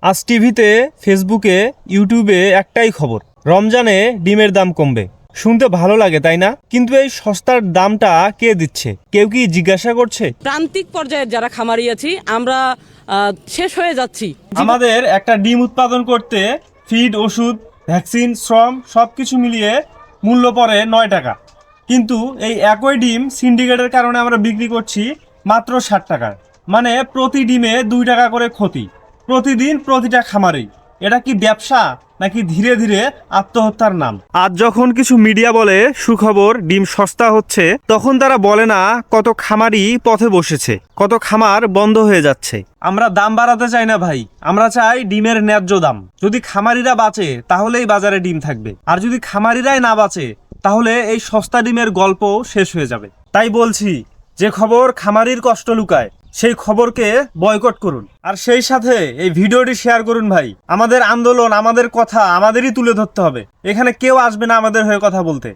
আজ টিভিতে, ফেসবুকে, ইউটিউবে একটাই খবর, রমজানে ডিমের দাম কমবে। শুনতে ভালো লাগে তাই না? কিন্তু এই সস্তার দামটা কে দিচ্ছে? কেউ কি জিজ্ঞাসা করছে? প্রান্তিক পর্যায়ে যারা খামারি আছি আমরা শেষ হয়ে যাচ্ছি। আমাদের একটা ডিম উৎপাদন করতে ফিড, ওষুধ, ভ্যাকসিন, শ্রম সবকিছু মিলিয়ে মূল্য পড়ে 9 টাকা। কিন্তু এই একই ডিম সিন্ডিকেটের কারণে আমরা বিক্রি করছি মাত্র 60 টাকা। মানে প্রতি ডিমে 2 টাকা করে ক্ষতি, প্রতিদিন প্রতিটা খামারেই। এটা কি ব্যবসা নাকি ধীরে ধীরে আত্মহত্যার নাম? আজ যখন কিছু মিডিয়া বলে সুখবর, ডিম সস্তা হচ্ছে, তখন তারা বলে না কত খামারি পথে বসেছে, কত খামার বন্ধ হয়ে যাচ্ছে। আমরা দাম বাড়াতে চাই না ভাই, আমরা চাই ডিমের ন্যায্য দাম। যদি খামারিরা বাঁচে তাহলেই বাজারে ডিম থাকবে, আর যদি খামারিরাই না বাঁচে তাহলে এই সস্তা ডিমের গল্প শেষ হয়ে যাবে। তাই বলছি, যে খবর খামারির কষ্ট লুকায় সেই খবরকে বয়কট করুন, আর সেই সাথে এই ভিডিওটি শেয়ার করুন ভাই। আমাদের আন্দোলন, আমাদের কথা আমাদেরই তুলে ধরতে হবে। এখানে কেউ আসবে না আমাদের হয়ে কথা বলতে।